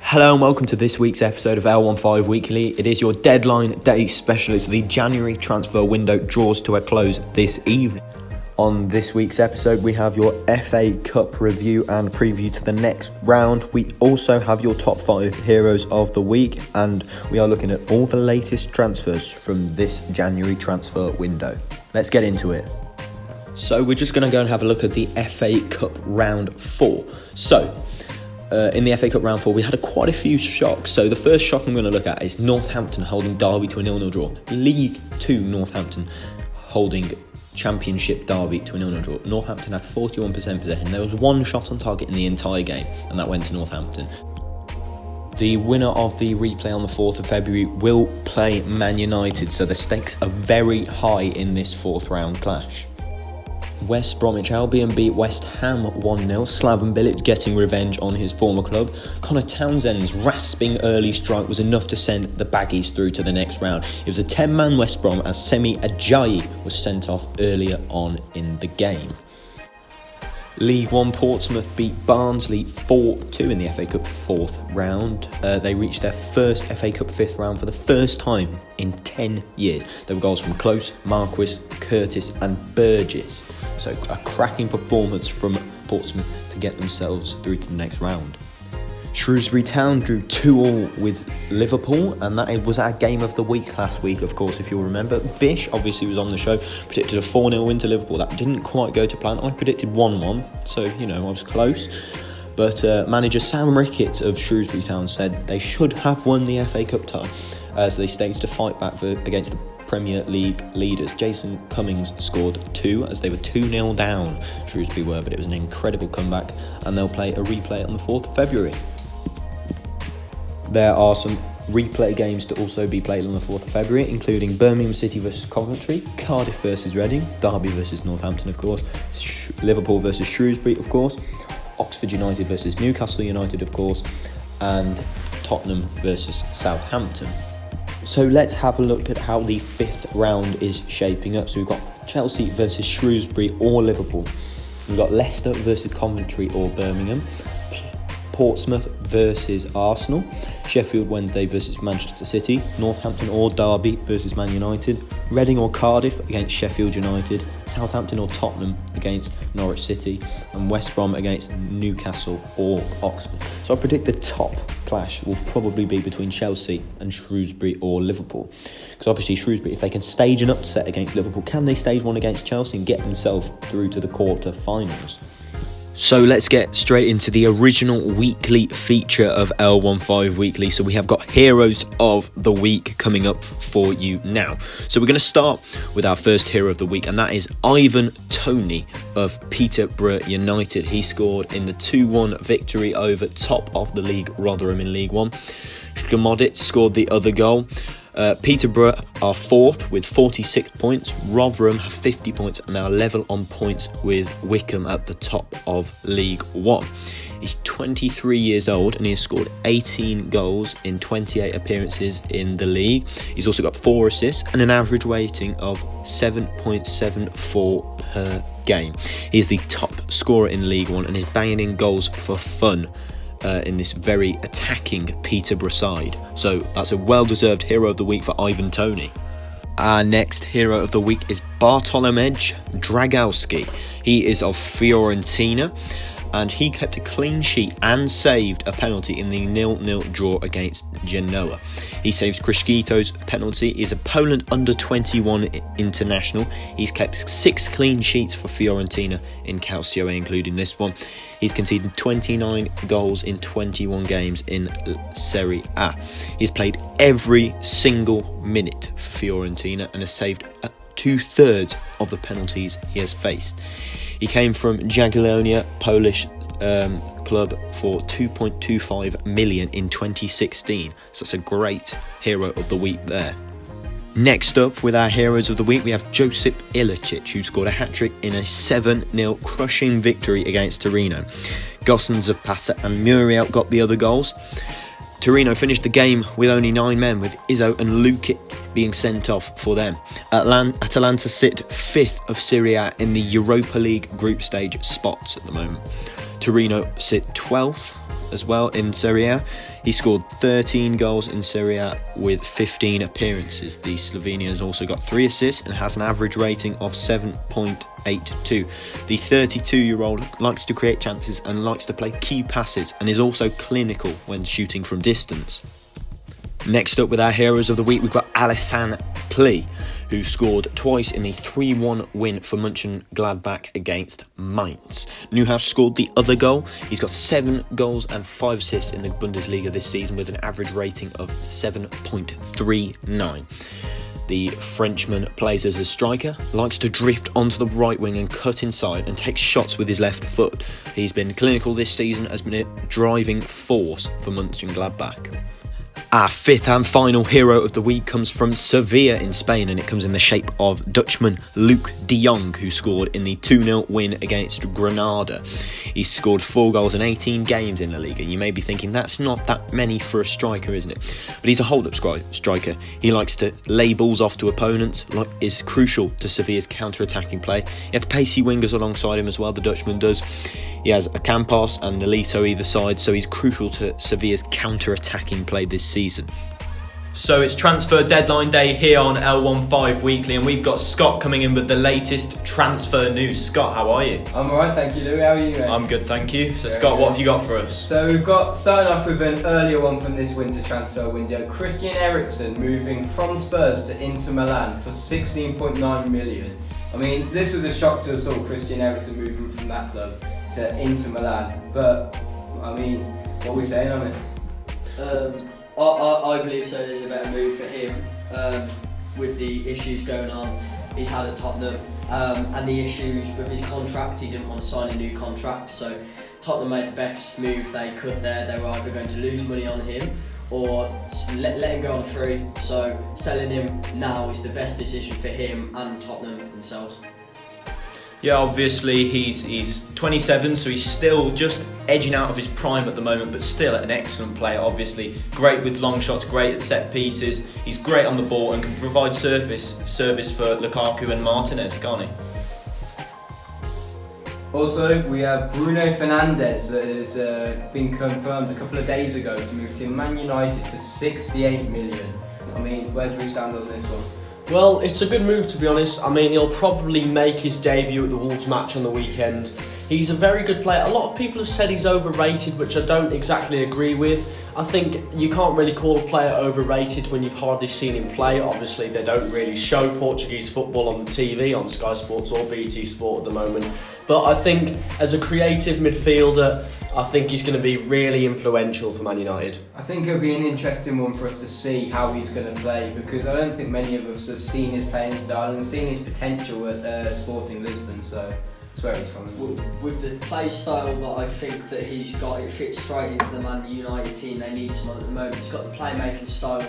Hello and welcome to this week's episode of L15weekly. It is your deadline day special as the January transfer window draws to a close this evening. On this week's episode, we have your FA Cup review and preview to the next round. We also have your top 5 heroes of the week, and we are looking at all the latest transfers from this January transfer window. Let's get into it. So we're just going to go and have a look at the FA Cup round 4. In the FA Cup round 4, we had quite a few shocks. So the first shock I'm going to look at is Northampton holding Derby to a 0-0 draw. League 2 Northampton holding Championship Derby to a 0-0 draw. Northampton had 41% possession. There was one shot on target in the entire game, and that went to Northampton. The winner of the replay on the 4th of February will play Man United, so the stakes are very high in this 4th round clash. West Bromwich Albion beat West Ham 1-0, Slaven Bilic getting revenge on his former club. Connor Townsend's rasping early strike was enough to send the Baggies through to the next round. It was a 10-man West Brom as Semi Ajayi was sent off earlier on in the game. League 1 Portsmouth beat Barnsley 4-2 in the FA Cup 4th round. They reached their first FA Cup 5th round for the first time in 10 years. There were goals from Close, Marquis, Curtis and Burgess. So a cracking performance from Portsmouth to get themselves through to the next round. Shrewsbury Town drew 2-2 with Liverpool, and that was our game of the week last week, of course, if you'll remember. Bish obviously was on the show, predicted a 4-0 win to Liverpool. That didn't quite go to plan. I predicted 1-1, so, I was close. But manager Sam Ricketts of Shrewsbury Town said they should have won the FA Cup tie, so they staged a fight back against the Premier League leaders. Jason Cummings scored 2 as they were 2-0 down, Shrewsbury were, but it was an incredible comeback, and they'll play a replay on the 4th of February. There are some replay games to also be played on the 4th of February, including Birmingham City vs Coventry, Cardiff vs Reading, Derby vs Northampton, of course, Liverpool vs Shrewsbury, of course, Oxford United vs Newcastle United, of course, and Tottenham vs Southampton. So let's have a look at how the 5th round is shaping up. So we've got Chelsea versus Shrewsbury or Liverpool. We've got Leicester versus Coventry or Birmingham. Portsmouth versus Arsenal, Sheffield Wednesday versus Manchester City, Northampton or Derby versus Man United, Reading or Cardiff against Sheffield United, Southampton or Tottenham against Norwich City, and West Brom against Newcastle or Oxford. So I predict the top clash will probably be between Chelsea and Shrewsbury or Liverpool. Because obviously Shrewsbury, if they can stage an upset against Liverpool, can they stage one against Chelsea and get themselves through to the quarter-finals? So let's get straight into the original weekly feature of L15 Weekly. So we have got Heroes of the Week coming up for you now. So we're going to start with our first Hero of the Week, and that is Ivan Toney of Peterborough United. He scored in the 2-1 victory over top of the league Rotherham in League 1. Schmodit scored the other goal. Peterborough are 4th with 46 points. Rotherham have 50 points and are level on points with Wickham at the top of League 1. He's 23 years old and he has scored 18 goals in 28 appearances in the league. He's also got 4 assists and an average rating of 7.74 per game. He's the top scorer in League 1 and is banging in goals for fun in this very attacking Peterborough side. So that's a well-deserved Hero of the Week for Ivan Toney. Our next Hero of the Week is Bartolomej Dragowski. He is of Fiorentina and he kept a clean sheet and saved a penalty in the 0-0 draw against Genoa. He saves Krzyszto's penalty. He is a Poland under-21 international. He's kept 6 clean sheets for Fiorentina in Calcio, including this one. He's conceded 29 goals in 21 games in Serie A. He's played every single minute for Fiorentina and has saved 2/3 of the penalties he has faced. He came from Jagiellonia, Polish club, for 2.25 million in 2016. So it's a great Hero of the Week there. Next up with our Heroes of the Week, we have Josip Ilicic, who scored a hat-trick in a 7-0 crushing victory against Torino. Gosson, Zapata and Muriel got the other goals. Torino finished the game with only 9 men, with Izzo and Lukic being sent off for them. Atalanta sit 5th of Serie A in the Europa League group stage spots at the moment. Torino sit 12th as well in Serie A. He scored 13 goals in Serie A with 15 appearances. The Slovenian has also got 3 assists and has an average rating of 7.82. The 32-year-old likes to create chances and likes to play key passes and is also clinical when shooting from distance. Next up with our heroes of the week, we've got Alassane Pli, who scored twice in the 3-1 win for Mönchengladbach against Mainz. Neuhaus scored the other goal. He's got 7 goals and 5 assists in the Bundesliga this season with an average rating of 7.39. The Frenchman plays as a striker, likes to drift onto the right wing and cut inside and takes shots with his left foot. He's been clinical this season, has been a driving force for Mönchengladbach. Our fifth and final hero of the week comes from Sevilla in Spain, and it comes in the shape of Dutchman Luke de Jong, who scored in the 2-0 win against Granada. He scored 4 goals in 18 games in La Liga. You may be thinking that's not that many for a striker, isn't it? But he's a hold-up striker. He likes to lay balls off to opponents, is crucial to Sevilla's counter-attacking play. He has pacey wingers alongside him as well, the Dutchman does. He has a Campos and Nolito either side, so he's crucial to Sevilla's counter-attacking play this season. So it's transfer deadline day here on L15 Weekly, and we've got Scott coming in with the latest transfer news. Scott, how are you? I'm alright, thank you, Louis. How are you, mate? I'm good, thank you. So Scott, what have you got for us? So we've got, starting off with an earlier one from this winter transfer window, Christian Eriksen moving from Spurs to Inter Milan for 16.9 million. I mean, this was a shock to us all, Christian Eriksen moving from that club to Inter Milan, but I mean, what are we saying on it? I believe so. There's a better move for him with the issues going on he's had at Tottenham and the issues with his contract. He didn't want to sign a new contract, so Tottenham made the best move they could there. They were either going to lose money on him or let him go on free. So selling him now is the best decision for him and Tottenham themselves. Yeah, obviously he's 27, so he's still just edging out of his prime at the moment, but still an excellent player. Obviously, great with long shots, great at set pieces. He's great on the ball and can provide service for Lukaku and Martinez, can't he? Also, we have Bruno Fernandes that has been confirmed a couple of days ago to move to Man United for 68 million. I mean, where do we stand on this one? Well, it's a good move, to be honest. I mean, he'll probably make his debut at the Wolves match on the weekend. He's a very good player. A lot of people have said he's overrated, which I don't exactly agree with. I think you can't really call a player overrated when you've hardly seen him play. Obviously, they don't really show Portuguese football on the TV, on Sky Sports or BT Sport at the moment. But I think as a creative midfielder, I think he's going to be really influential for Man United. I think it'll be an interesting one for us to see how he's going to play, because I don't think many of us have seen his playing style and seen his potential at Sporting Lisbon, so that's where he's from. With the play style that I think that he's got, it fits straight into the Man United team. They need someone at the moment. He's got the playmaking style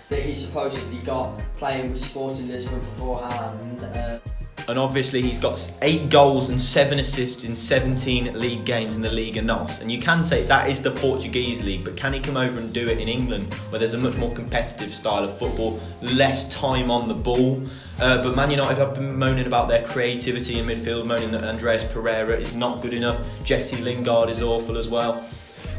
that he supposedly got playing with Sporting Lisbon beforehand. And obviously he's got 8 goals and 7 assists in 17 league games in the Liga NOS. And you can say that is the Portuguese league, but can he come over and do it in England, where there's a much more competitive style of football, less time on the ball? But Man United have been moaning about their creativity in midfield, moaning that Andreas Pereira is not good enough. Jesse Lingard is awful as well.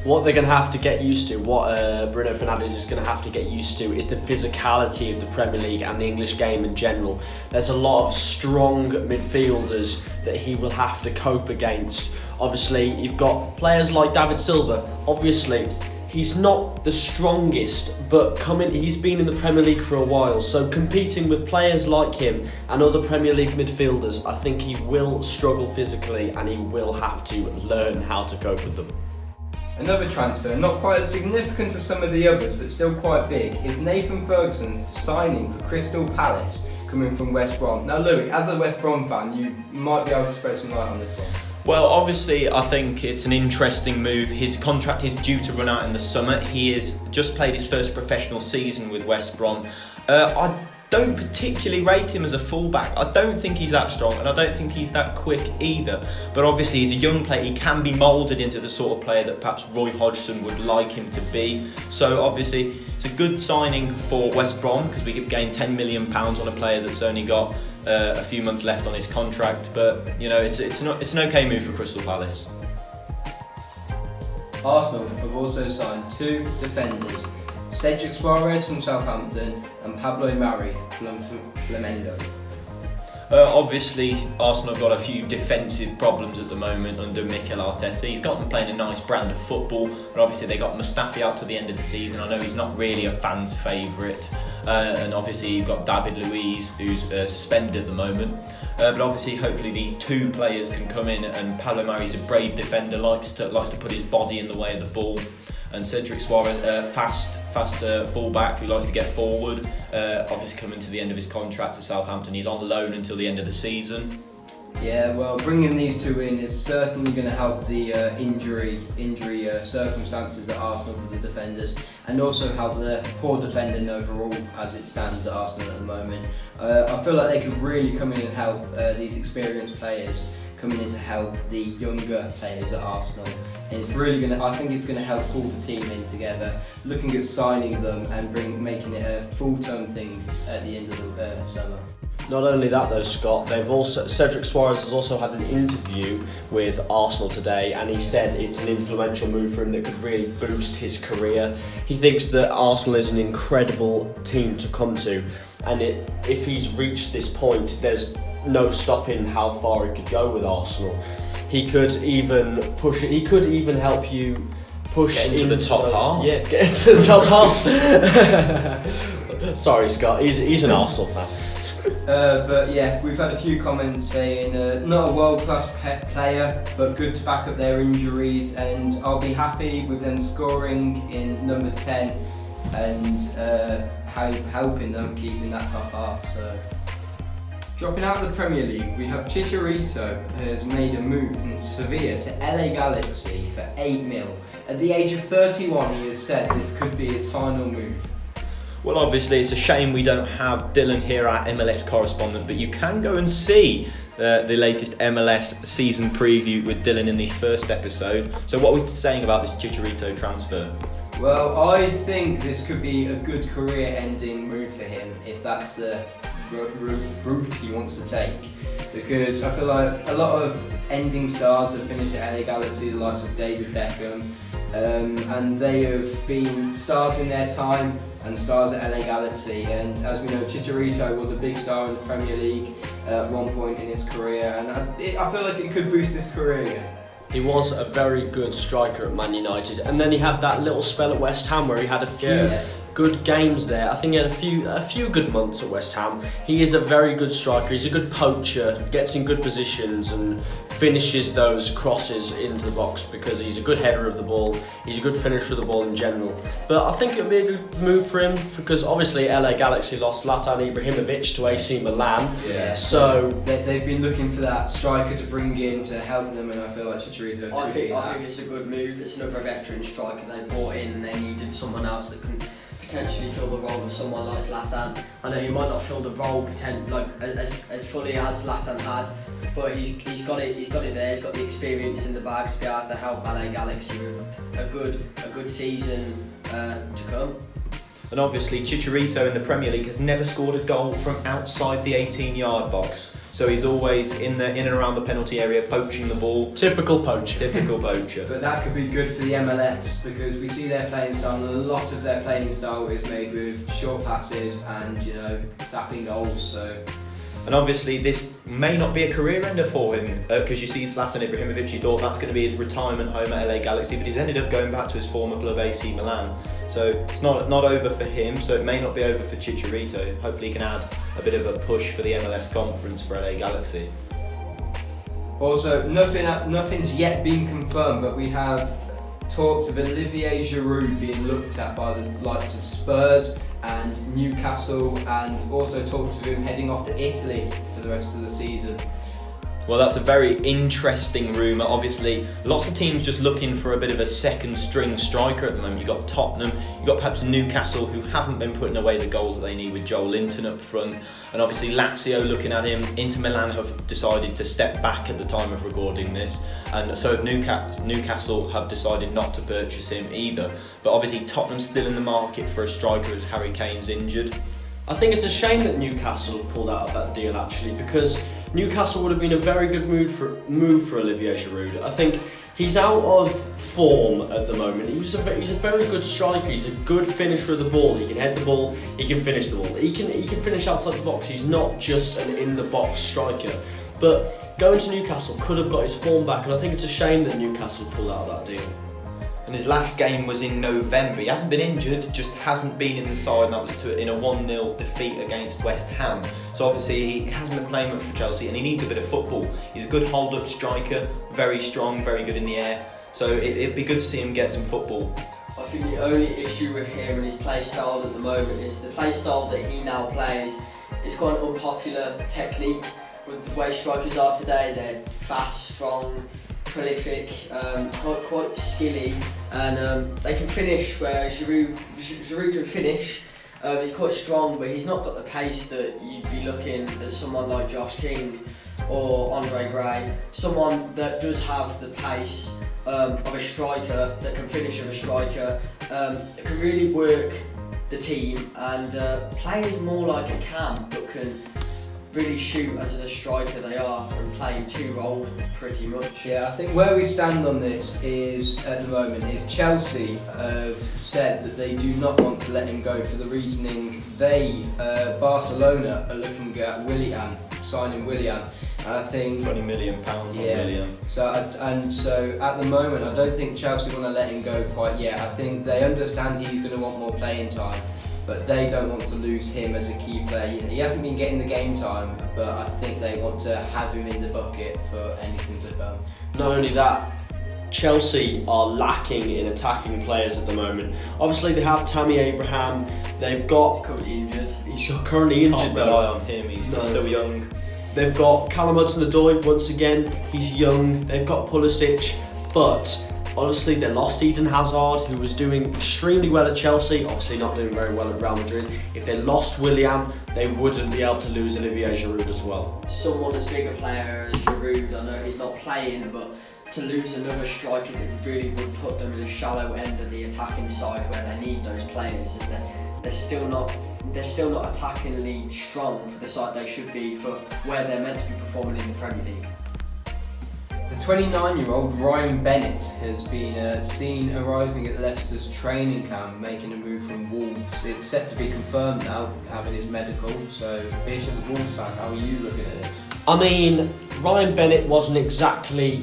What they're going to have to get used to, what Bruno Fernandes is going to have to get used to, is the physicality of the Premier League and the English game in general. There's a lot of strong midfielders that he will have to cope against. Obviously, you've got players like David Silva. Obviously, he's not the strongest, but he's been in the Premier League for a while, so competing with players like him and other Premier League midfielders, I think he will struggle physically and he will have to learn how to cope with them. Another transfer, not quite as significant as some of the others, but still quite big, is Nathan Ferguson signing for Crystal Palace, coming from West Brom. Now, Louis, as a West Brom fan, you might be able to spread some light on this one. Well, obviously, I think it's an interesting move. His contract is due to run out in the summer. He has just played his first professional season with West Brom. I don't particularly rate him as a fullback. I don't think he's that strong, and I don't think he's that quick either. But obviously, he's a young player. He can be moulded into the sort of player that perhaps Roy Hodgson would like him to be. So obviously, it's a good signing for West Brom, because we could gain £10 million on a player that's only got a few months left on his contract. But you know, it's an okay move for Crystal Palace. Arsenal have also signed 2 defenders, Cedric Suarez from Southampton and Pablo Mari from Flamengo. Obviously, Arsenal have got a few defensive problems at the moment under Mikel Arteta. He's got them playing a nice brand of football, but obviously they got Mustafi out to the end of the season. I know he's not really a fan's favourite, and obviously you've got David Luiz, who's suspended at the moment. But obviously, hopefully these 2 players can come in, and Pablo Mari's a brave defender, likes to put his body in the way of the ball. And Cedric Suarez, fast fullback who likes to get forward. Obviously coming to the end of his contract to Southampton, he's on loan until the end of the season. Yeah, well, bringing these 2 in is certainly going to help the injury circumstances at Arsenal for the defenders, and also help the poor defending overall as it stands at Arsenal at the moment. I feel like they could really come in and help these experienced players coming in to help the younger players at Arsenal. And it's really I think it's going to help pull the team in together, looking at signing them and making it a full-term thing at the end of the summer. Not only that though, Scott, Cedric Suarez has also had an interview with Arsenal today, and he said it's an influential move for him that could really boost his career. He thinks that Arsenal is an incredible team to come to, and if he's reached this point, there's no stopping how far he could go with Arsenal. He could even push it. He could even help you push into the top half. Yeah, get into the top half. Sorry, Scott. He's an Arsenal fan. But yeah, we've had a few comments saying not a world-class player, but good to back up their injuries, and I'll be happy with them scoring in number 10 and helping them keeping that top half. So. Dropping out of the Premier League, we have Chicharito, who has made a move from Sevilla to LA Galaxy for 8 mil. At the age of 31, he has said this could be his final move. Well, obviously, it's a shame we don't have Dylan here, our MLS correspondent, but you can go and see the latest MLS season preview with Dylan in the first episode. So what are we saying about this Chicharito transfer? Well, I think this could be a good career-ending move for him, if that's the route he wants to take, because I feel like a lot of ending stars have finished at LA Galaxy, the likes of David Beckham, and they have been stars in their time and stars at LA Galaxy, and as we know, Chicharito was a big star in the Premier League at one point in his career, and I feel like it could boost his career again. He was a very good striker at Man United, and then he had that little spell at West Ham where he had a few good games there. I think he had a few good months at West Ham. He is a very good striker. He's a good poacher, gets in good positions and finishes those crosses into the box because he's a good header of the ball. He's a good finisher of the ball in general. But I think it would be a good move for him because obviously LA Galaxy lost Zlatan Ibrahimovic to AC Milan. Yeah. So they've been looking for that striker to bring in to help them, and I feel like Chicharito. I think it's a good move. It's another veteran striker they brought in, and they needed someone else that can potentially fill the role of someone like Zlatan. I know he might not fill the role as fully as Zlatan had, but he's got it there. He's got the experience in the bag to be able to help LA Galaxy with a good season to come. And obviously Chicharito in the Premier League has never scored a goal from outside the 18-yard box. So he's always in and around the penalty area poaching the ball. typical poacher. But that could be good for the MLS because we see their playing style, and a lot of their playing style is made with short passes and tapping goals. So. And obviously this may not be a career ender for him because you see Zlatan Ibrahimovic, you thought that's going to be his retirement home at LA Galaxy, but he's ended up going back to his former club AC Milan. So it's not over for him, so it may not be over for Chicharito. Hopefully he can add a bit of a push for the MLS conference for LA Galaxy. Also, nothing's yet been confirmed, but we have talks of Olivier Giroud being looked at by the likes of Spurs and Newcastle, and also talks of him heading off to Italy for the rest of the season. Well, that's a very interesting rumour. Obviously, lots of teams just looking for a bit of a second string striker at the moment. You've got Tottenham, you've got perhaps Newcastle, who haven't been putting away the goals that they need with Joel Linton up front. And obviously Lazio looking at him. Inter Milan have decided to step back at the time of recording this. And so have Newcastle have decided not to purchase him either. But obviously Tottenham's still in the market for a striker as Harry Kane's injured. I think it's a shame that Newcastle have pulled out of that deal actually, because Newcastle would have been a very good move for Olivier Giroud. I think He's out of form at the moment. He's a very good striker. He's a good finisher of the ball. He can head the ball. He can finish the ball. He can finish outside the box. He's not just an in-the-box striker. But going to Newcastle could have got his form back, and I think it's a shame that Newcastle pulled out of that deal. And his last game was in November. He hasn't been injured, just hasn't been in the side, and that was in a 1-0 defeat against West Ham. So obviously he hasn't been playing much for Chelsea, and he needs a bit of football. He's a good hold-up striker, very strong, very good in the air. So it'd be good to see him get some football. I think the only issue with him and his play style at the moment is the play style that he now plays is quite an unpopular technique. With the way strikers are today, they're fast, strong, prolific, quite skilly, and they can finish where Giroud can finish. He's quite strong, but he's not got the pace that you'd be looking at someone like Josh King or Andre Gray, someone that does have the pace of a striker, that can finish of a striker, that can really work the team and play as more like a Cam, but can really shoot as a striker they are and playing two roles pretty much. Yeah, I think where we stand on this is at the moment is Chelsea have said that they do not want to let him go for the reasoning Barcelona are looking at signing Willian. I think £20 million on Willian. So at the moment, I don't think Chelsea want to let him go quite yet. I think they understand he's going to want more playing time, but they don't want to lose him as a key player. He hasn't been getting the game time, but I think they want to have him in the bucket for anything to come. Not only that, Chelsea are lacking in attacking players at the moment. Obviously, they have Tammy Abraham. They've got He's currently injured. Can't rely on him. He's still young. They've got Callum Hudson-Odoi once again. He's young. They've got Pulisic, but honestly, they lost Eden Hazard, who was doing extremely well at Chelsea. Obviously, not doing very well at Real Madrid. If they lost Willian, they wouldn't be able to lose Olivier Giroud as well. Someone as big a player as Giroud, I know he's not playing, but to lose another striker that really would put them in the shallow end of the attacking side where they need those players, and they're still not attackingly strong for the side they should be for where they're meant to be performing in the Premier League. The 29-year-old Ryan Bennett has been seen arriving at Leicester's training camp, making a move from Wolves. It's set to be confirmed now, having his medical. So, Bish, as a Wolves fan, how are you looking at this? I mean, Ryan Bennett wasn't exactly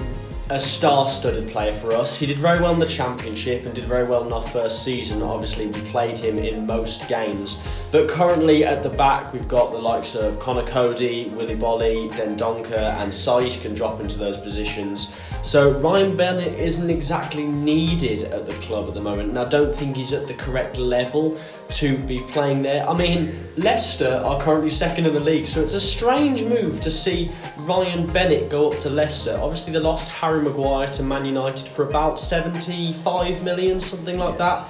a star-studded player for us. He did very well in the Championship and did very well in our first season. Obviously, we played him in most games. But currently at the back, we've got the likes of Connor Cody, Willy Bolly, Dendoncker and Saïd can drop into those positions. So Ryan Bennett isn't exactly needed at the club at the moment, and I don't think he's at the correct level to be playing there. I mean, Leicester are currently second in the league, so it's a strange move to see Ryan Bennett go up to Leicester. Obviously, they lost Harry Maguire to Man United for about 75 million, something like that.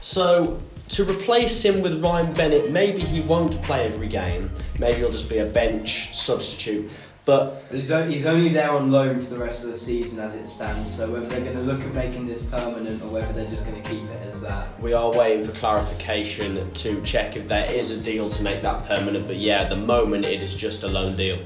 So to replace him with Ryan Bennett, maybe he won't play every game. Maybe he'll just be a bench substitute. But he's only there on loan for the rest of the season as it stands, so whether they're going to look at making this permanent or whether they're just going to keep it as that. We are waiting for clarification to check if there is a deal to make that permanent, but yeah, at the moment it is just a loan deal.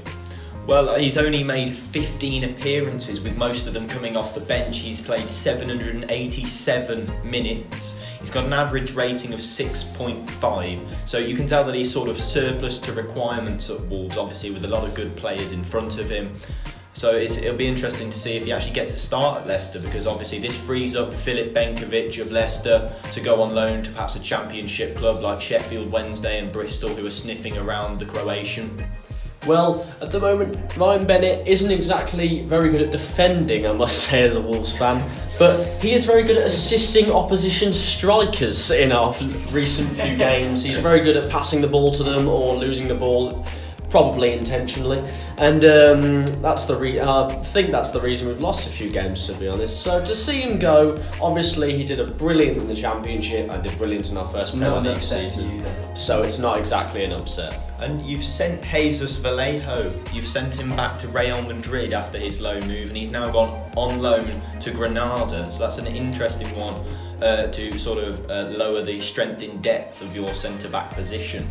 Well, he's only made 15 appearances, with most of them coming off the bench. He's played 787 minutes. He's got an average rating of 6.5, so you can tell that he's sort of surplus to requirements at Wolves, obviously with a lot of good players in front of him. So it'll be interesting to see if he actually gets a start at Leicester, because obviously this frees up Filip Benkovic of Leicester to go on loan to perhaps a Championship club like Sheffield Wednesday and Bristol, who are sniffing around the Croatian. Well, at the moment, Ryan Bennett isn't exactly very good at defending, I must say, as a Wolves fan, but he is very good at assisting opposition strikers in our recent few games. He's very good at passing the ball to them or losing the ball, probably intentionally, and I think that's the reason we've lost a few games, to be honest. So to see him go, obviously he did a brilliant in the Championship and did brilliant in our first Premier League season, so it's not exactly an upset. And you've sent Jesus Vallejo, you've sent him back to Real Madrid after his loan move, and he's now gone on loan to Granada, so that's an interesting one to sort of lower the strength in depth of your centre-back position.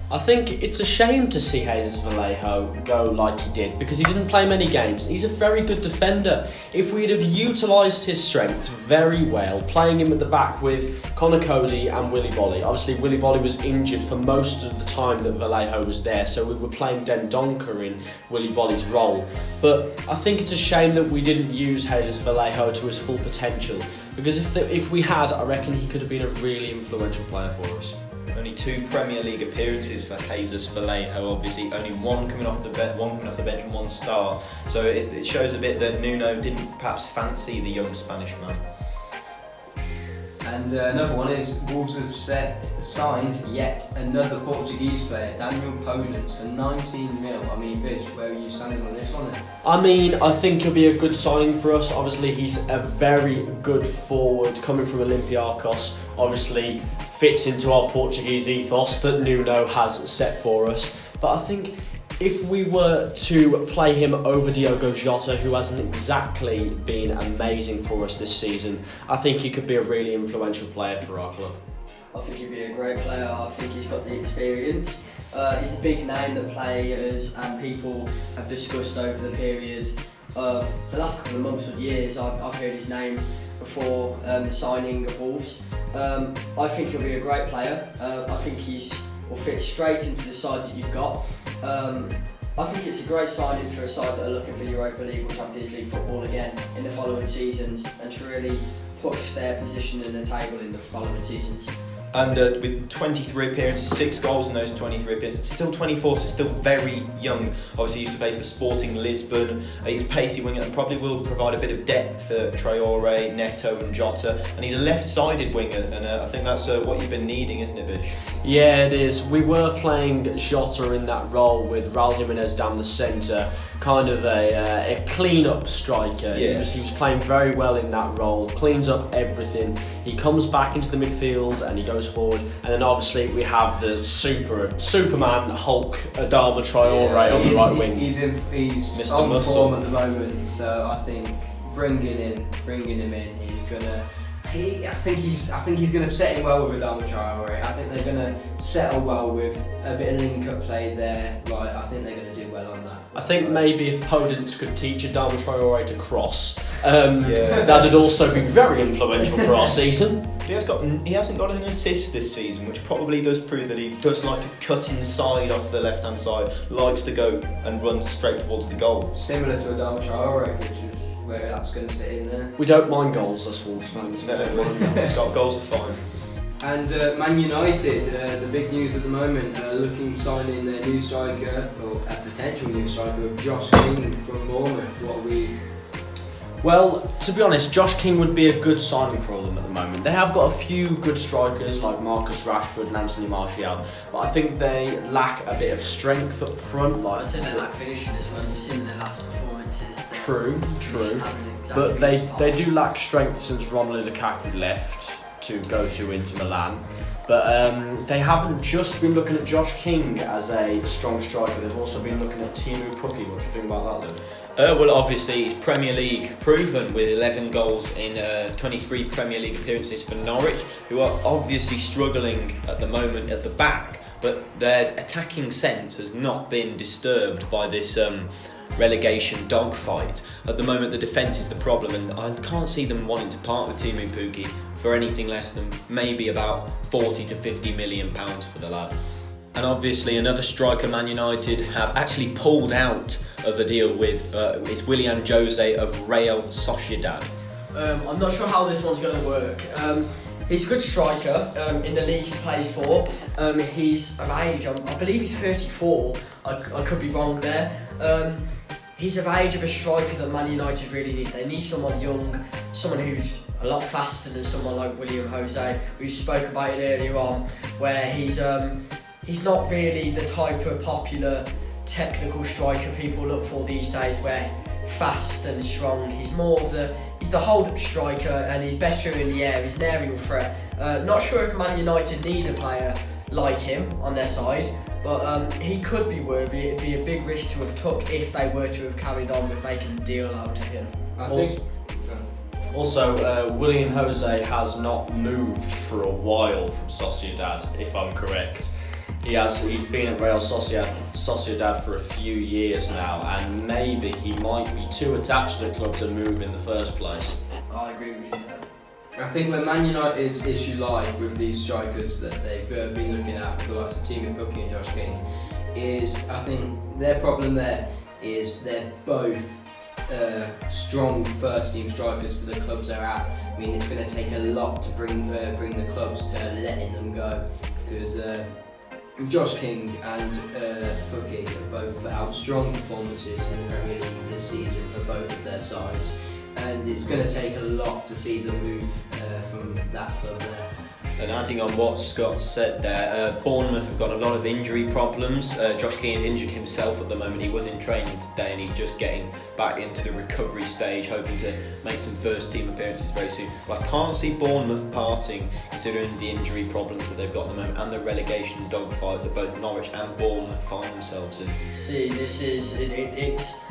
I think it's a shame to see Jesus Vallejo go like he did because he didn't play many games. He's a very good defender. If we'd have utilised his strengths very well, playing him at the back with Connor Cody and Willy Bolly. Obviously, Willy Bolly was injured for most of the time that Vallejo was there, so we were playing Dendoncker in Willy Bolly's role. But I think it's a shame that we didn't use Jesus Vallejo to his full potential because if we had, I reckon he could have been a really influential player for us. Only 2 Premier League appearances for Jesus Vallejo, obviously only one coming off the bench and 1 start. So it shows a bit that Nuno didn't perhaps fancy the young Spanish man. And another one is Wolves have signed yet another Portuguese player, Daniel Podence, for 19 mil. I mean, Bish, where are you standing on this one then? I mean, I think he'll be a good signing for us. Obviously, he's a very good forward coming from Olympiacos. Obviously, fits into our Portuguese ethos that Nuno has set for us. But I think if we were to play him over Diogo Jota, who hasn't exactly been amazing for us this season, I think he could be a really influential player for our club. I think he'd be a great player. I think he's got the experience. He's a big name that players and people have discussed over the period of the last couple of months or years. I've heard his name before the signing of Wolves. I think he'll be a great player. I think will fit straight into the side that you've got. I think it's a great signing for a side that are looking for Europa League or Champions League football again in the following seasons and to really push their position in the table in the following seasons. And with 23 appearances, 6 goals in those 23 appearances, still 24, so still very young. Obviously, he used to play for Sporting Lisbon. He's a pacey winger and probably will provide a bit of depth for Traore, Neto and Jota. And he's a left-sided winger, and I think that's what you've been needing, isn't it, Bish? Yeah, it is. We were playing Jota in that role with Raul Jimenez down the centre, kind of a clean-up striker. Yes. He was playing very well in that role, cleans up everything. He comes back into the midfield and he goes forward, and then obviously we have the Superman Hulk Adama Traore on the right wing. He's Mr. on Muscle form at the moment, so I think bringing him in is gonna. I think he's gonna set him well with Adama Traore. I think they're gonna settle well with a bit of link-up play there. Like I think they're gonna do well on that. I think maybe if Podence could teach Adama Traore to cross, that'd also be very influential for our season. He hasn't got an assist this season, which probably does prove that he does like to cut inside off the left-hand side, likes to go and run straight towards the goal. Similar to Adama Traore, which is where that's going to sit in there. We don't mind goals as Wolves fans. No, goals are fine. And Man United, the big news at the moment, looking signing their new striker, or a potential new striker, of Josh King from Bournemouth. What are we? Well, to be honest, Josh King would be a good signing for them at the moment. They have got a few good strikers like Marcus Rashford and Anthony Martial, but I think they lack a bit of strength up front. I'd say they lack finishing as well. You've seen their last performances. True. But they do lack strength since Romelu Lukaku left to go to Inter Milan. But they haven't just been looking at Josh King as a strong striker, they've also been looking at Teemu Pukki. What do you think about that, Lou? Well, obviously, he's Premier League proven with 11 goals in 23 Premier League appearances for Norwich, who are obviously struggling at the moment at the back, but their attacking sense has not been disturbed by this relegation dogfight. At the moment, the defence is the problem, and I can't see them wanting to part with Teemu Pukki for anything less than maybe about 40 to 50 million pounds for the lad. And obviously another striker Man United have actually pulled out of a deal with is Willian Jose of Real Sociedad. I'm not sure how this one's going to work. He's a good striker in the league he plays for. He's of age, I believe he's 34, I could be wrong there. He's of age of a striker that Man United really need. They need someone young, someone who's a lot faster than someone like Willian Jose. We spoke about it earlier on, where he's not really the type of popular technical striker people look for these days, where fast and strong. He's more of the hold-up striker, and he's better in the air. He's an aerial threat. Not sure if Man United need a player like him on their side, but he could be worthy. It'd be a big risk to have took if they were to have carried on with making a deal out of him. Also, Willian Jose has not moved for a while from Sociedad, if I'm correct. He's been at Real Sociedad for a few years now, and maybe he might be too attached to the club to move in the first place. I agree with you. I think where Man United's issue lies with these strikers that they've been looking at, the likes of Timo Pukki and Josh King, is I think their problem there is they're both strong first-team strikers for the clubs they're at. I mean, it's going to take a lot to bring the clubs to letting them go, because Josh King and Pukki have both put out strong performances in the Premier League this season for both of their sides, and it's going to take a lot to see them move from that club there. And adding on what Scott said there, Bournemouth have got a lot of injury problems. Josh Keane injured himself at the moment. He was in training today and he's just getting back into the recovery stage, hoping to make some first team appearances very soon. But I can't see Bournemouth parting, considering the injury problems that they've got at the moment and the relegation dogfight that both Norwich and Bournemouth find themselves in. See, this is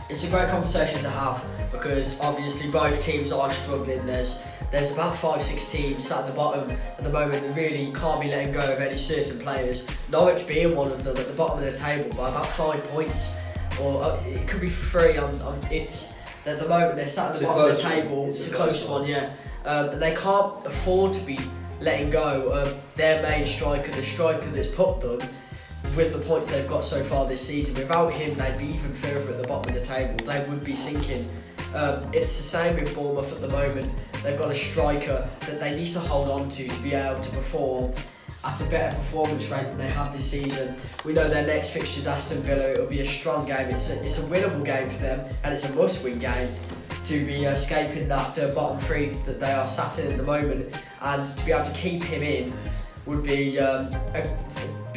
it's a great conversation to have, because obviously both teams are struggling. There's about 5-6 teams sat at the bottom at the moment that really can't be letting go of any certain players. Norwich being one of them at the bottom of the table by about 5 points, or it could be 3. It's at the moment they're sat at the bottom of the table. It's a close one, yeah. And they can't afford to be letting go of their main striker, the striker that's put them with the points they've got so far this season. Without him, they'd be even further at the bottom of the table. They would be sinking. It's the same with Bournemouth at the moment. They've got a striker that they need to hold on to be able to perform at a better performance rate than they have this season. We know their next fixture is Aston Villa. It'll be a strong game. It's a winnable game for them, and it's a must-win game to be escaping that bottom 3 that they are sat in at the moment, and to be able to keep him in would be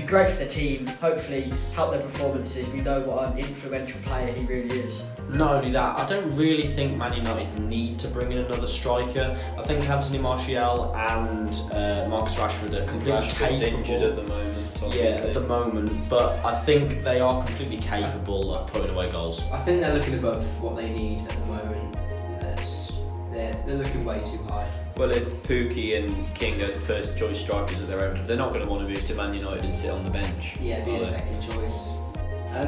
great for the team. Hopefully help their performances. We know what an influential player he really is. Not only that, I don't really think Man United need to bring in another striker. I think Anthony Martial and Marcus Rashford are completely Rashford's capable. injured at the moment, obviously. Yeah, at the moment, but I think they are completely capable of putting away goals. I think they're looking above what they need at the moment. They're looking way too high. Well, if Pukki and King are first choice strikers of their own, they're not going to want to move to Man United and sit on the bench. Yeah, be a second choice.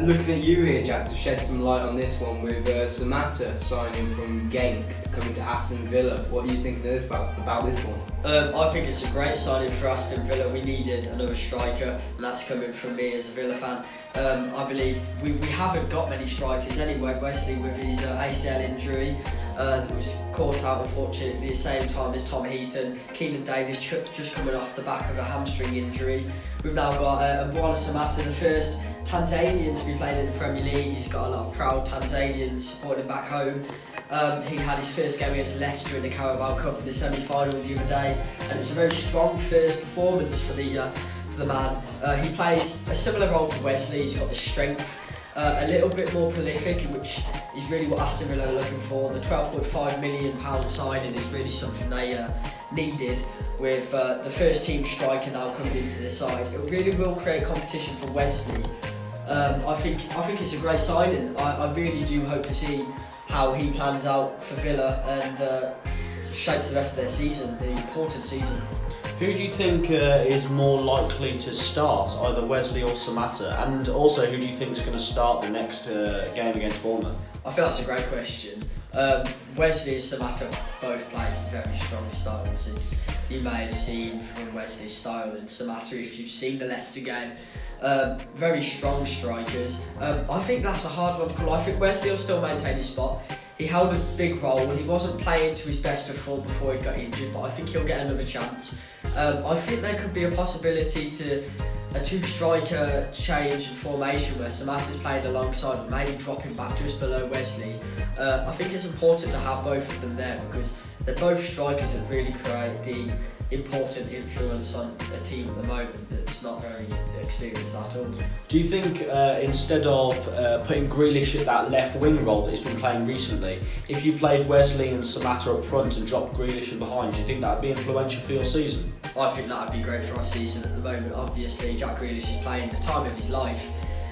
Looking at you here, Jack, to shed some light on this one with Samatta signing from Genk, coming to Aston Villa. What do you think about this one? I think it's a great signing for Aston Villa. We needed another striker, and that's coming from me as a Villa fan. I believe we haven't got many strikers anyway. Wesley with his ACL injury that was caught out unfortunately at the same time as Tom Heaton. Keenan Davis just coming off the back of a hamstring injury. We've now got Buona Samatta, the first Tanzanian to be playing in the Premier League. He's got a lot of proud Tanzanians supporting him back home. He had his first game against Leicester in the Carabao Cup in the semi-final the other day, and it's a very strong first performance for the man. He plays a similar role to Wesley. He's got the strength, a little bit more prolific, which is really what Aston Villa are looking for. The £12.5 million signing is really something they needed, with the first team striker now coming into the side. It really will create competition for Wesley. I think it's a great signing. I really do hope to see how he plans out for Villa and shapes the rest of their season, the important season. Who do you think is more likely to start, either Wesley or Samatta? And also, who do you think is going to start the next game against Bournemouth? I think that's a great question. Wesley and Samatta both play very strong styles. You may have seen from Wesley's style and Samatta, if you've seen the Leicester game, very strong strikers. I think that's a hard one to call. I think Wesley will still maintain his spot. He held a big role. He wasn't playing to his best of form before he got injured, but I think he'll get another chance. I think there could be a possibility to a 2-striker change in formation where Samatta's played alongside, maybe dropping back just below Wesley. I think it's important to have both of them there, because they're both strikers that really create the important influence on a team at the moment that's not very experienced at all. Do you think instead of putting Grealish at that left wing role that he's been playing recently, if you played Wesley and Samatta up front and dropped Grealish in behind, do you think that would be influential for your season? I think that would be great for our season at the moment. Obviously, Jack Grealish is playing the time of his life.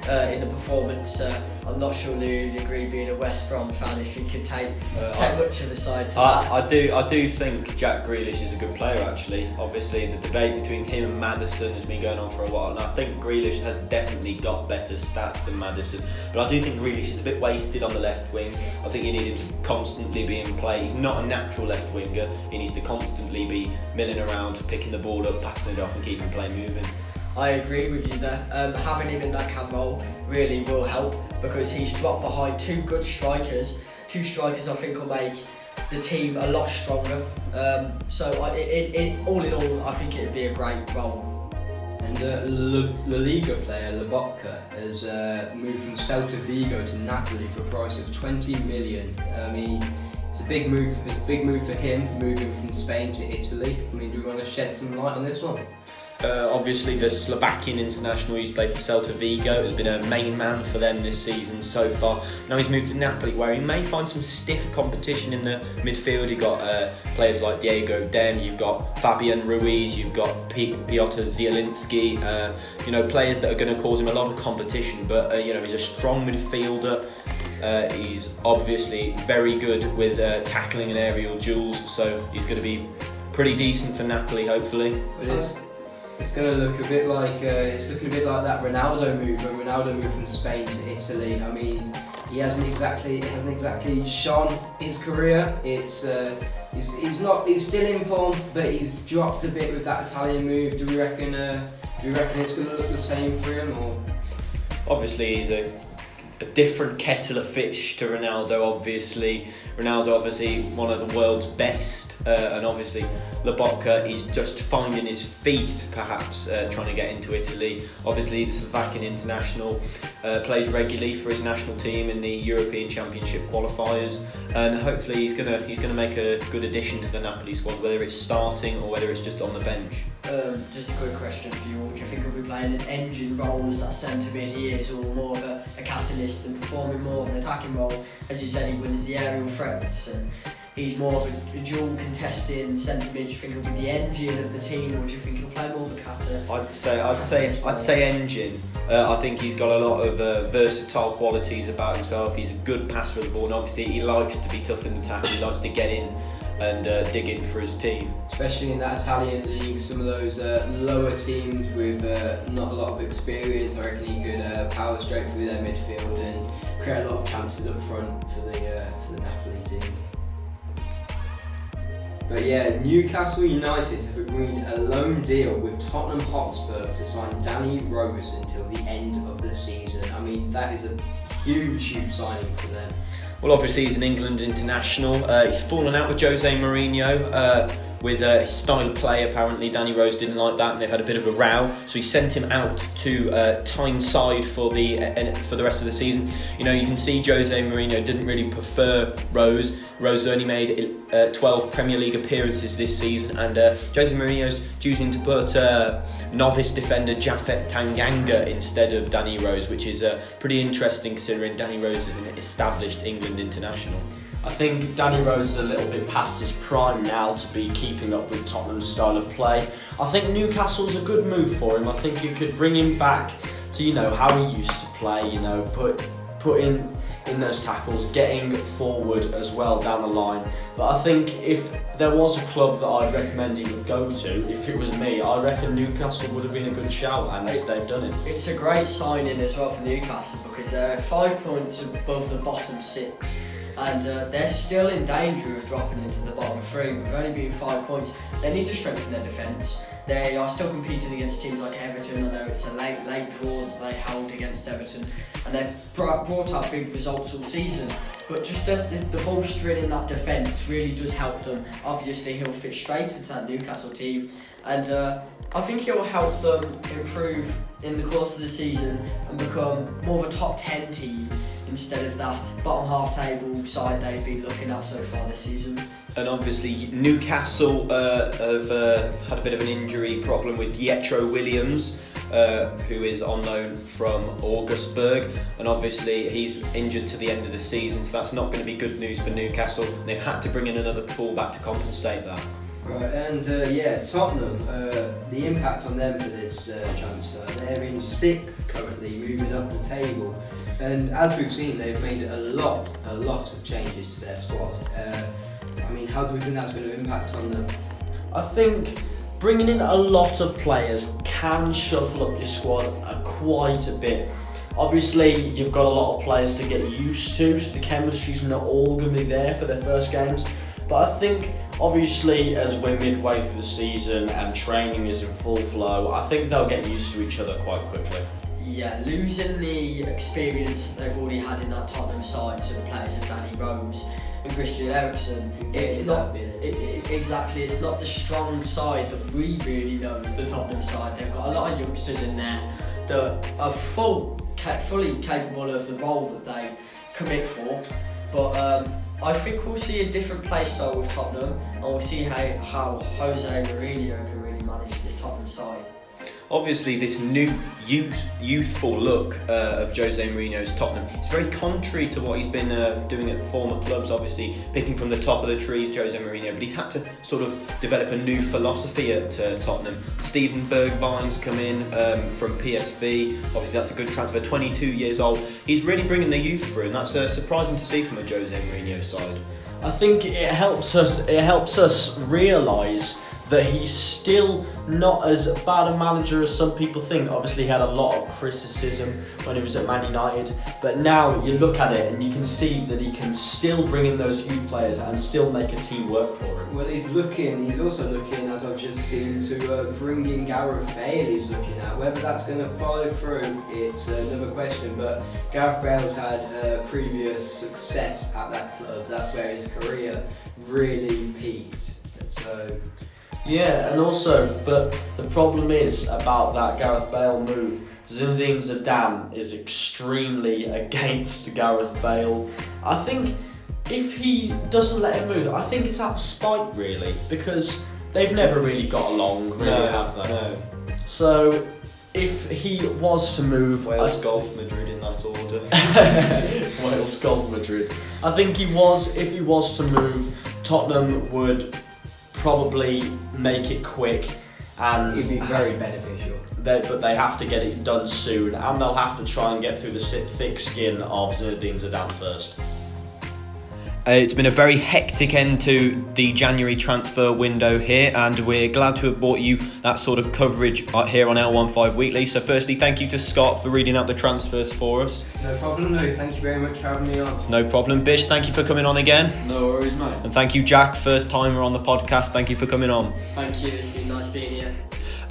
in the performance. I'm not sure Lou would agree, being a West Brom fan, if he could take much of the side to that. I do think Jack Grealish is a good player, actually. Obviously, the debate between him and Maddison has been going on for a while, and I think Grealish has definitely got better stats than Maddison. But I do think Grealish is a bit wasted on the left wing. I think you need him to constantly be in play. He's not a natural left winger. He needs to constantly be milling around, picking the ball up, passing it off, and keeping play moving. I agree with you there. Having him in that cam role really will help, because he's dropped behind two good strikers. Two strikers I think will make the team a lot stronger. So all in all, I think it would be a great role. And La Liga player Lobotka has moved from Celta Vigo to Napoli for a price of 20 million. I mean, it's a big move. It's a big move for him, moving from Spain to Italy. I mean, do we want to shed some light on this one? Obviously, the Slovakian international who's played for Celta Vigo has been a main man for them this season so far. Now he's moved to Napoli, where he may find some stiff competition in the midfield. You've got players like Diego Den, you've got Fabian Ruiz, you've got Piotr Zielinski. Players that are going to cause him a lot of competition. But he's a strong midfielder. He's obviously very good with tackling and aerial duels, so he's going to be pretty decent for Napoli, hopefully. It's going to look a bit like that Ronaldo move. When Ronaldo moved from Spain to Italy, I mean, it hasn't exactly shone his career. He's still in form, but he's dropped a bit with that Italian move. Do we reckon it's going to look the same for him? Or obviously he's a different kettle of fish to Ronaldo. Obviously one of the world's best, and obviously Lobotka is just finding his feet, perhaps trying to get into Italy. Obviously the Slovakian international plays regularly for his national team in the European Championship qualifiers, and hopefully he's gonna make a good addition to the Napoli squad, whether it's starting or whether it's just on the bench. Just a quick question for you all. Do you think he'll be playing an engine role as that centre mid he is, or more of a catalyst and performing more of an attacking role? As you said, he wins the aerial threats and he's more of a dual contesting centre mid. Do you think he'll be the engine of the team, or do you think he'll play more of a cutter? I'd say engine. I think he's got a lot of versatile qualities about himself. He's a good passer of the ball, and obviously he likes to be tough in the tackle. He likes to get in and dig in for his team. Especially in that Italian league, some of those lower teams with not a lot of experience, I reckon he could power straight through their midfield and create a lot of chances up front for the Napoli team. But yeah, Newcastle United have agreed a loan deal with Tottenham Hotspur to sign Danny Rose until the end of the season. I mean, that is a huge signing for them. Well, obviously he's an England international. He's fallen out with Jose Mourinho with his style of play. Apparently Danny Rose didn't like that, and they've had a bit of a row. So he sent him out to Tyneside for the rest of the season. You can see Jose Mourinho didn't really prefer Rose. Rose only made 12 Premier League appearances this season, and Jose Mourinho's choosing to put novice defender Japhet Tanganga instead of Danny Rose, which is pretty interesting considering Danny Rose is an established England international. I think Danny Rose is a little bit past his prime now to be keeping up with Tottenham's style of play. I think Newcastle's a good move for him. I think you could bring him back to how he used to play. Put in those tackles, getting forward as well down the line. But I think if there was a club that I'd recommend he would go to, if it was me, I reckon Newcastle would have been a good shout, and they've done it. It's a great signing as well for Newcastle, because they're 5 points above the bottom 6. And they're still in danger of dropping into the bottom 3. With only being 5 points, they need to strengthen their defence. They are still competing against teams like Everton. I know it's a late draw that they held against Everton, and they've brought up big results all season. But just the bolstering in that defence really does help them. Obviously, he'll fit straight into that Newcastle team, and I think he'll help them improve in the course of the season and become more of a top 10 team, instead of that bottom half table side they've been looking at so far this season. And obviously Newcastle have had a bit of an injury problem with Pietro Williams, who is on loan from Augsburg, and obviously he's injured to the end of the season, so that's not going to be good news for Newcastle. They've had to bring in another fullback to compensate that. Right, and Tottenham, the impact on them for this transfer, they're in 6th currently, moving up the table. And as we've seen, they've made a lot of changes to their squad. How do we think that's going to impact on them? I think bringing in a lot of players can shuffle up your squad quite a bit. Obviously, you've got a lot of players to get used to, so the chemistry's not all going to be there for their first games. But I think, obviously, as we're midway through the season and training is in full flow, I think they'll get used to each other quite quickly. Yeah, losing the experience they've already had in that Tottenham side, so the players of Danny Rose and Christian Eriksen, it's not exactly. It's not the strong side that we really know as the Tottenham side. They've got a lot of youngsters in there that are fully capable of the role that they commit for. But I think we'll see a different play style with Tottenham, and we'll see how Jose Mourinho can really manage this Tottenham side. Obviously, this new youthful look of Jose Mourinho's Tottenham, it's very contrary to what he's been doing at former clubs, obviously picking from the top of the tree, Jose Mourinho, but he's had to sort of develop a new philosophy at Tottenham. Steven Bergwijn's come in from PSV, obviously that's a good transfer, 22 years old. He's really bringing the youth through, and that's surprising to see from a Jose Mourinho side. I think it helps us realise that he's still not as bad a manager as some people think. Obviously, he had a lot of criticism when he was at Man United, but now you look at it and you can see that he can still bring in those youth players and still make a team work for him. Well, he's also looking, as I've just seen, to bring in Gareth Bale. He's looking at whether that's going to follow through. It's another question, but Gareth Bale's had previous success at that club. That's where his career really peaked. So. Yeah, and also, but the problem is about that Gareth Bale move. Zinedine Zidane is extremely against Gareth Bale. I think if he doesn't let him move, I think it's out of spite really, because they've never really got along, really, have they? No. So if he was to move, Wales, Golf, Madrid in that order. Wales, Golf, Madrid. I think if he was to move, Tottenham would probably make it quick, and it'd be very beneficial. But they have to get it done soon, and they'll have to try and get through the thick skin of Zinedine Zidane first. It's been a very hectic end to the January transfer window here, and we're glad to have brought you that sort of coverage here on L15 Weekly. So firstly, thank you to Scott for reading out the transfers for us. No problem, Lou. Thank you very much for having me on. No problem. Bish, thank you for coming on again. No worries, mate. And thank you, Jack, first timer on the podcast. Thank you for coming on. Thank you, it's been nice being here.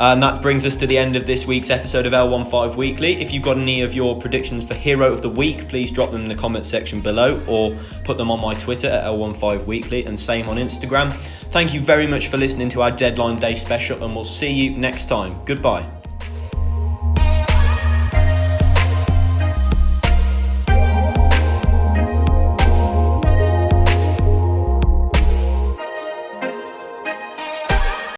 And that brings us to the end of this week's episode of L15 Weekly. If you've got any of your predictions for Hero of the Week, please drop them in the comments section below, or put them on my Twitter at L15weekly, and same on Instagram. Thank you very much for listening to our Deadline Day special, and we'll see you next time. Goodbye.